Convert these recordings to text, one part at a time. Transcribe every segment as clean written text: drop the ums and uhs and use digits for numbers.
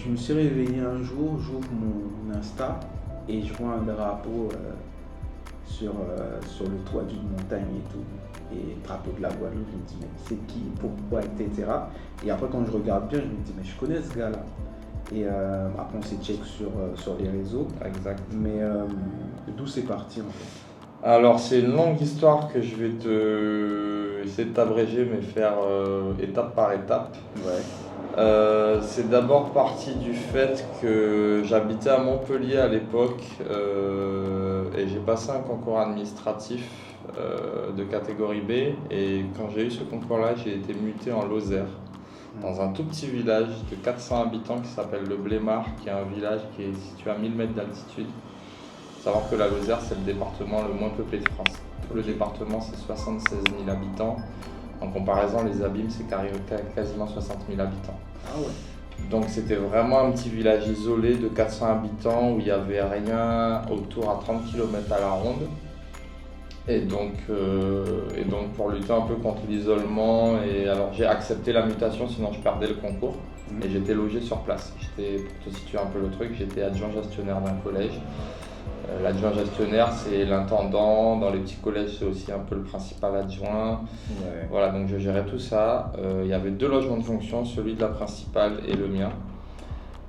je me suis réveillé un jour, j'ouvre mon Insta et je vois un drapeau sur le toit d'une montagne et tout. Et drapeau de la Guadeloupe, je me dis mais c'est qui, pourquoi, etc. Et après quand je regarde bien, je me dis mais je connais ce gars-là. Et après on s'est check sur les réseaux. Exact. Mais d'où c'est parti en fait? Alors, c'est une longue histoire que je vais essayer de t'abréger, mais faire étape par étape. Ouais. C'est d'abord parti du fait que j'habitais à Montpellier à l'époque et j'ai passé un concours administratif de catégorie B. Et quand j'ai eu ce concours-là, j'ai été muté en Lozère, dans un tout petit village de 400 habitants qui s'appelle le Blémard, qui est un village qui est situé à 1000 mètres d'altitude. Il faut savoir que la Lozère, c'est le département le moins peuplé de France. Tout le département, c'est 76 000 habitants. En comparaison, les Abîmes, c'est quasiment 60 000 habitants. Ah ouais. Donc c'était vraiment un petit village isolé de 400 habitants où il n'y avait rien autour à 30 km à la ronde. Et donc pour lutter un peu contre l'isolement, alors j'ai accepté la mutation, sinon je perdais le concours. Et j'étais logé sur place. Pour te situer un peu le truc, j'étais adjoint gestionnaire d'un collège. L'adjoint gestionnaire, c'est l'intendant. Dans les petits collèges, c'est aussi un peu le principal adjoint. Ouais. Voilà, donc je gérais tout ça. Il y avait 2 logements de fonction, celui de la principale et le mien.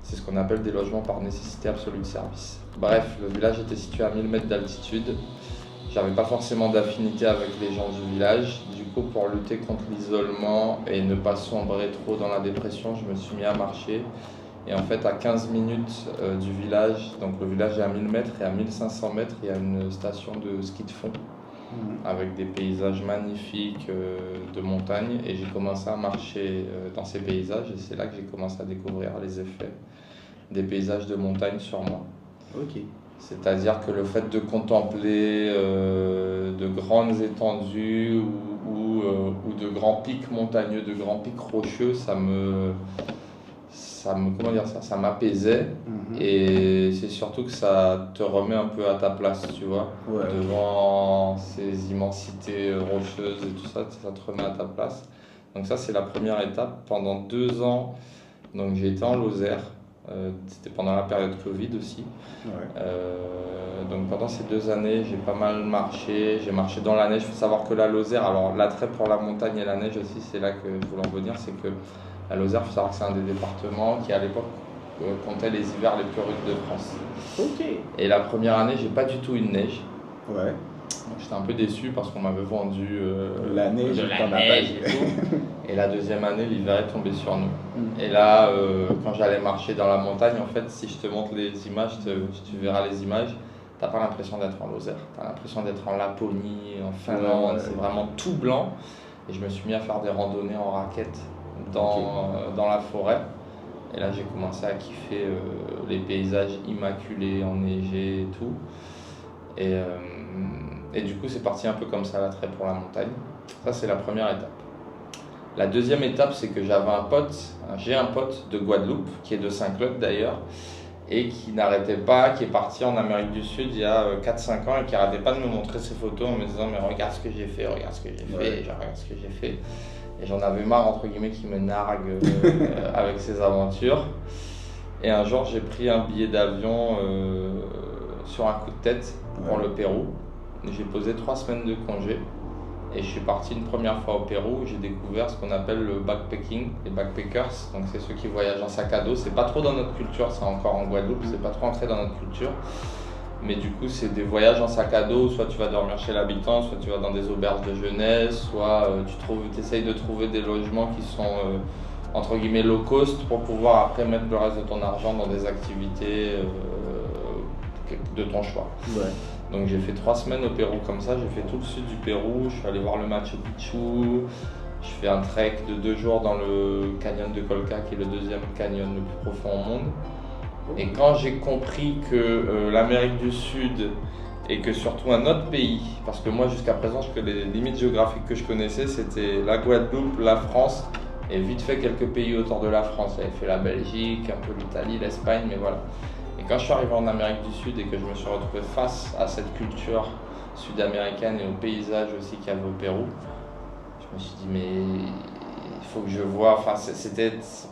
C'est ce qu'on appelle des logements par nécessité absolue de service. Bref, le village était situé à 1000 mètres d'altitude. J'avais pas forcément d'affinité avec les gens du village. Du coup, pour lutter contre l'isolement et ne pas sombrer trop dans la dépression, je me suis mis à marcher. Et en fait, à 15 minutes du village, donc le village est à 1000 mètres et à 1500 mètres, il y a une station de ski de fond avec des paysages magnifiques de montagne. Et j'ai commencé à marcher dans ces paysages et c'est là que j'ai commencé à découvrir les effets des paysages de montagne sur moi. Ok. C'est-à-dire que le fait de contempler de grandes étendues ou de grands pics montagneux, de grands pics rocheux, ça m'apaisait. Et c'est surtout que ça te remet un peu à ta place, tu vois. Ouais. Devant ces immensités rocheuses et tout ça, ça te remet à ta place. Donc ça, c'est la première étape. Pendant 2 ans, donc j'ai été en Lozère. C'était pendant la période Covid aussi. Ouais. Donc pendant ces 2 années, j'ai pas mal marché. J'ai marché dans la neige. Il faut savoir que la Lozère, alors l'attrait pour la montagne et la neige aussi, c'est là que je voulais en venir, c'est que la Lozère, il faut savoir que c'est un des départements qui à l'époque comptait les hivers les plus rudes de France. Ok. Et la première année, j'ai pas du tout eu de neige. Ouais. Donc j'étais un peu déçu parce qu'on m'avait vendu la neige, de la neige et tout. Et la deuxième année, l'hiver est tombé sur nous. Et là, quand j'allais marcher dans la montagne, en fait, si je te montre les images, tu verras les images, t'as pas l'impression d'être en Lozère. T'as l'impression d'être en Laponie, en Finlande. C'est vraiment tout blanc. Et je me suis mis à faire des randonnées en raquette dans la forêt. Et là, j'ai commencé à kiffer les paysages immaculés, enneigés et tout. Et du coup, c'est parti un peu comme ça, l'attrait pour la montagne. Ça, c'est la première étape. La deuxième étape, c'est que j'ai un pote de Guadeloupe, qui est de Saint-Claude d'ailleurs, et qui n'arrêtait pas, qui est parti en Amérique du Sud il y a 4-5 ans et qui n'arrêtait pas de me montrer ses photos en me disant « mais regarde ce que j'ai fait, regarde ce que j'ai fait, regarde ce que j'ai fait ». Et j'en avais marre, entre guillemets, qu'il me nargue avec ses aventures. Et un jour, j'ai pris un billet d'avion sur un coup de tête pour le Pérou. J'ai posé 3 semaines de congé et je suis parti une première fois au Pérou. J'ai découvert ce qu'on appelle le backpacking, les backpackers. Donc c'est ceux qui voyagent en sac à dos. C'est pas trop dans notre culture, ça encore en Guadeloupe, c'est pas trop ancré dans notre culture. Mais du coup, c'est des voyages en sac à dos. Soit tu vas dormir chez l'habitant, soit tu vas dans des auberges de jeunesse, soit tu essayes de trouver des logements qui sont entre guillemets low cost pour pouvoir après mettre le reste de ton argent dans des activités de ton choix. Ouais. Donc j'ai fait 3 semaines au Pérou comme ça, j'ai fait tout le sud du Pérou, je suis allé voir le Machu Picchu, je fais un trek de 2 jours dans le canyon de Colca qui est le 2e canyon le plus profond au monde. Et quand j'ai compris que l'Amérique du Sud et que surtout un autre pays, parce que moi jusqu'à présent les limites géographiques que je connaissais c'était la Guadeloupe, la France et vite fait quelques pays autour de la France. J'avais fait la Belgique, un peu l'Italie, l'Espagne, mais voilà. Et quand je suis arrivé en Amérique du Sud et que je me suis retrouvé face à cette culture sud-américaine et au paysage aussi qu'il y avait au Pérou, je me suis dit mais il faut que je vois. Enfin,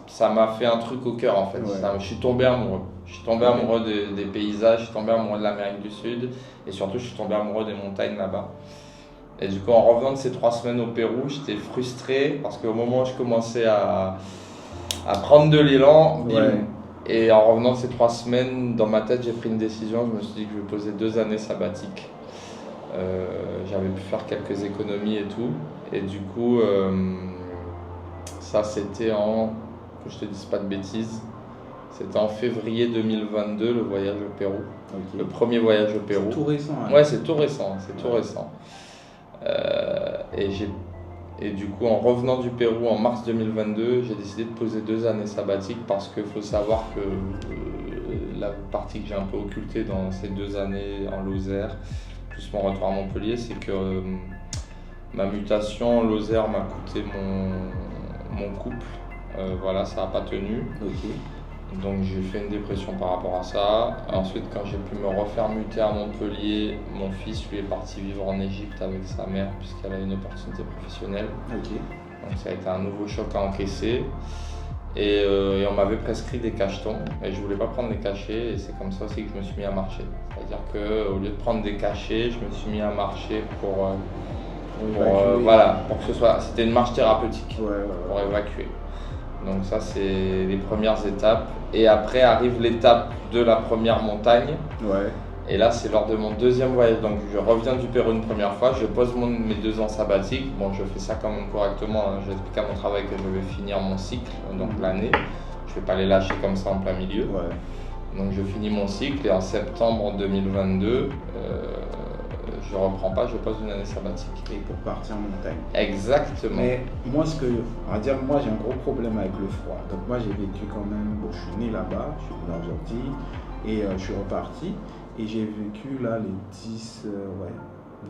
ça m'a fait un truc au cœur en fait. Ouais. Je suis tombé amoureux. Je suis tombé amoureux des paysages, je suis tombé amoureux de l'Amérique du Sud et surtout je suis tombé amoureux des montagnes là-bas. Et du coup, en revenant de ces 3 semaines au Pérou, j'étais frustré parce qu'au moment où je commençais à prendre de l'élan, bim. Ouais. Et en revenant de ces 3 semaines, dans ma tête, j'ai pris une décision. Je me suis dit que je vais poser 2 années sabbatiques. J'avais pu faire quelques économies et tout. Et du coup, ça c'était que je te dise pas de bêtises, c'était en février 2022, le voyage au Pérou. Ok. Le premier voyage au Pérou. C'est tout récent. Hein. Ouais, c'est tout récent, c'est tout récent. Et du coup, en revenant du Pérou en mars 2022, j'ai décidé de poser 2 années sabbatiques parce qu'il faut savoir que la partie que j'ai un peu occultée dans ces 2 années en Lozère, plus mon retour à Montpellier, c'est que ma mutation en Lozère m'a coûté mon couple. Voilà, ça n'a pas tenu. Ok. Donc j'ai fait une dépression par rapport à ça. Ensuite, quand j'ai pu me refaire muter à Montpellier, mon fils lui est parti vivre en Égypte avec sa mère puisqu'elle a une opportunité professionnelle. Ok. Donc ça a été un nouveau choc à encaisser. Et on m'avait prescrit des cachetons et je voulais pas prendre des cachets et c'est comme ça aussi que je me suis mis à marcher. C'est-à-dire qu'au lieu de prendre des cachets, je me suis mis à marcher pour que ce soit. C'était une marche thérapeutique pour évacuer. Donc ça c'est les premières étapes et après arrive l'étape de la première montagne. Ouais. Et là c'est lors de mon 2e voyage, donc je reviens du Pérou une première fois, je pose mes 2 ans sabbatiques. Bon, je fais ça quand même correctement, hein. J'ai expliqué à mon travail que je vais finir mon cycle, donc l'année. Je vais pas les lâcher comme ça en plein milieu. Ouais. Donc je finis mon cycle et en septembre 2022, je reprends pas, je pose une année sabbatique. Et pour partir en montagne. Exactement. Mais moi, on va dire, moi j'ai un gros problème avec le froid. Donc moi j'ai vécu quand même, bon, je suis né là-bas, je suis venu en Argentine et je suis reparti. Et j'ai vécu là les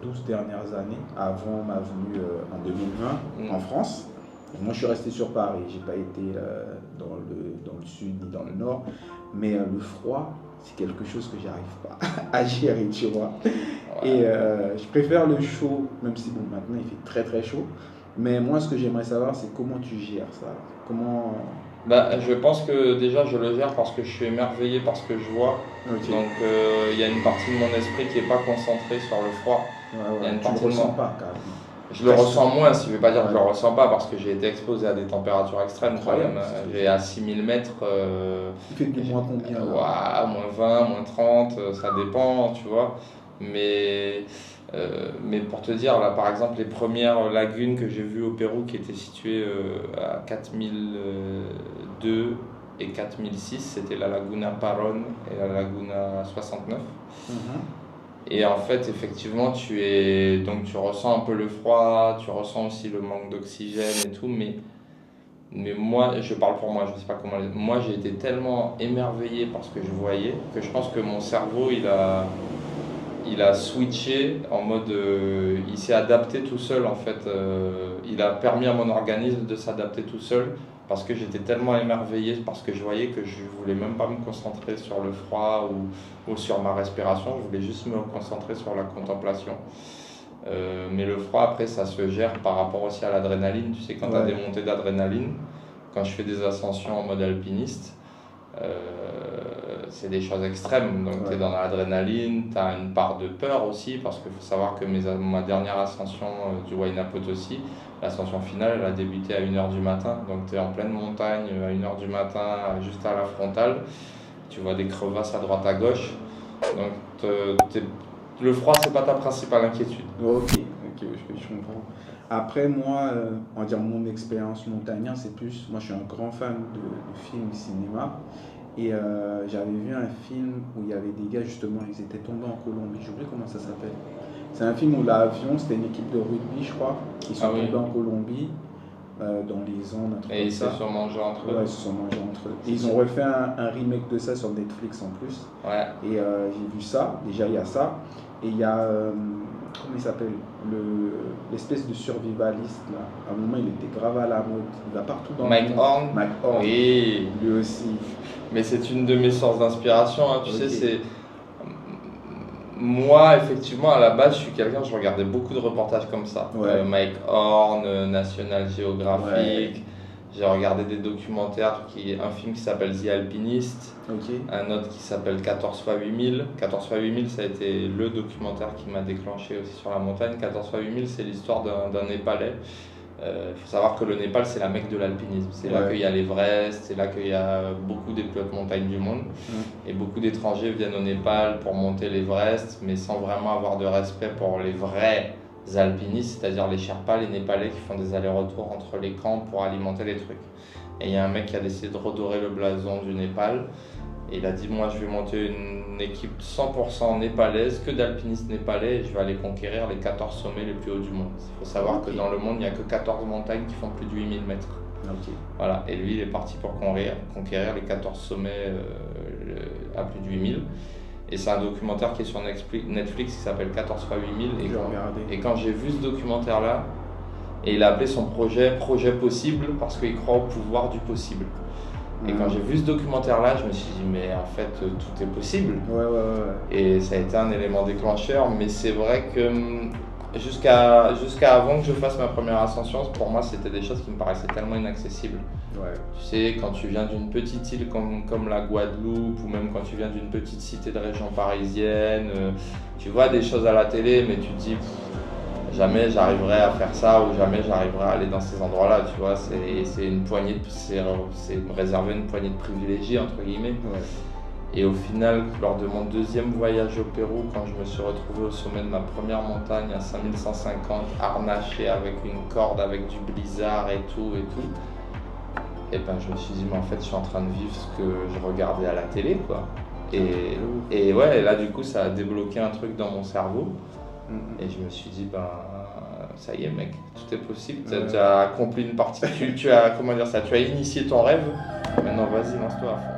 12 dernières années avant ma venue en 2020 en France. Et moi je suis resté sur Paris, j'ai pas été dans le sud ni dans le nord. Mais le froid, c'est quelque chose que j'arrive pas à gérer, tu vois. Ouais. Et je préfère le chaud, même si bon, maintenant il fait très très chaud. Mais moi, ce que j'aimerais savoir, c'est comment tu gères ça. Comment... Je pense que déjà je le gère parce que je suis émerveillé par ce que je vois. Okay. Donc il y a une partie de mon esprit qui n'est pas concentrée sur le froid. Ouais, ouais. Tu ne le ressens pas quand même. Je le ressens moins, si je ne vais pas dire que je ne le ressens pas, parce que j'ai été exposé à des températures extrêmes quand même. J'ai à 6000 mètres. Il fait du moins combien là? Moins 20, moins 30, ça dépend, tu vois. Mais pour te dire, là par exemple, les premières lagunes que j'ai vues au Pérou qui étaient situées à 4002 et 4006, c'était la Laguna Paron et la Laguna 69. Et en fait, effectivement, tu ressens un peu le froid, tu ressens aussi le manque d'oxygène et tout, mais moi, je parle pour moi, je ne sais pas comment. Moi, j'ai été tellement émerveillé par ce que je voyais que je pense que mon cerveau, il a switché en mode. Il s'est adapté tout seul en fait. Il a permis à mon organisme de s'adapter tout seul parce que j'étais tellement émerveillé par ce que je voyais que je voulais même pas me concentrer sur le froid ou sur ma respiration. Je voulais juste me concentrer sur la contemplation. Mais le froid, après, ça se gère par rapport aussi à l'adrénaline. Tu sais, quand tu as des montées d'adrénaline, quand je fais des ascensions en mode alpiniste, c'est des choses extrêmes. Donc, tu es dans l'adrénaline, tu as une part de peur aussi, parce qu'il faut savoir que ma dernière ascension du Huayna Potosí, l'ascension finale, elle a débuté à 1h du matin. Donc, tu es en pleine montagne à 1h du matin, juste à la frontale. Tu vois des crevasses à droite à gauche. Donc, le froid, c'est pas ta principale inquiétude. Ok, je comprends. Après, moi, on va dire mon expérience montagnard, c'est plus. Moi, je suis un grand fan de films cinéma. Et j'avais vu un film où il y avait des gars, justement, ils étaient tombés en Colombie. J'oublie comment ça s'appelle. C'est un film où l'avion, c'était une équipe de rugby, je crois. Ils sont tombés en Colombie, dans les Andes, un truc et comme ça. Et ils se sont mangés entre eux. Ouais, ils se sont mangés entre eux. Et ils ont refait un remake de ça sur Netflix en plus. Ouais. Et j'ai vu ça. Déjà, il y a ça. Et il y a, comment il s'appelle, l'espèce de survivaliste là. À un moment, il était grave à la mode. Il va partout dans Mike Horn. Mike Horn. Oui. Lui aussi. Mais c'est une de mes sources d'inspiration. Hein. Tu sais, c'est. Moi, effectivement, à la base, je suis quelqu'un, je regardais beaucoup de reportages comme ça. Ouais. Mike Horn, National Geographic. J'ai regardé des documentaires, un film qui s'appelle The Alpinist, Ok. un autre qui s'appelle 14 x 8000. 14 x 8000, ça a été le documentaire qui m'a déclenché aussi sur la montagne. 14 x 8000, c'est l'histoire d'un Népalais. Il faut savoir que le Népal, c'est la Mecque de l'alpinisme. C'est là qu'il y a l'Everest, c'est là qu'il y a beaucoup des plus hautes montagnes du monde. Et beaucoup d'étrangers viennent au Népal pour monter l'Everest, mais sans vraiment avoir de respect pour les vrais alpinistes, c'est-à-dire les Sherpas, les Népalais qui font des allers-retours entre les camps pour alimenter les trucs. Et il y a un mec qui a décidé de redorer le blason du Népal. Et il a dit, moi je vais monter une équipe 100% népalaise, que d'alpinistes népalais, et je vais aller conquérir les 14 sommets les plus hauts du monde. Il faut savoir que dans le monde, il n'y a que 14 montagnes qui font plus de 8000 mètres. Voilà. Et lui, il est parti pour conquérir les 14 sommets à plus de 8000. Et c'est un documentaire qui est sur Netflix qui s'appelle 14 x 8000. Et quand j'ai vu ce documentaire-là, et il a appelé son projet possible parce qu'il croit au pouvoir du possible. Et quand j'ai vu ce documentaire-là, je me suis dit, mais en fait, tout est possible. Et ça a été un élément déclencheur, mais c'est vrai que jusqu'à avant que je fasse ma première ascension, pour moi, c'était des choses qui me paraissaient tellement inaccessibles. Tu sais, quand tu viens d'une petite île comme la Guadeloupe, ou même quand tu viens d'une petite cité de région parisienne, tu vois des choses à la télé, mais tu te dis, jamais j'arriverai à faire ça, ou jamais j'arriverai à aller dans ces endroits-là, tu vois. C'est me réserver une poignée de privilégiés, entre guillemets. Et au final, lors de mon deuxième voyage au Pérou, quand je me suis retrouvé au sommet de ma première montagne à 5150, harnaché avec une corde, avec du blizzard et tout, et ben je me suis dit, mais en fait, je suis en train de vivre ce que je regardais à la télé, quoi. Et ouais, et là, du coup, ça a débloqué un truc dans mon cerveau. Et je me suis dit, ben, ça y est, mec, tout est possible. Tu as accompli une partie, tu as initié ton rêve. Maintenant, vas-y, lance-toi à fond.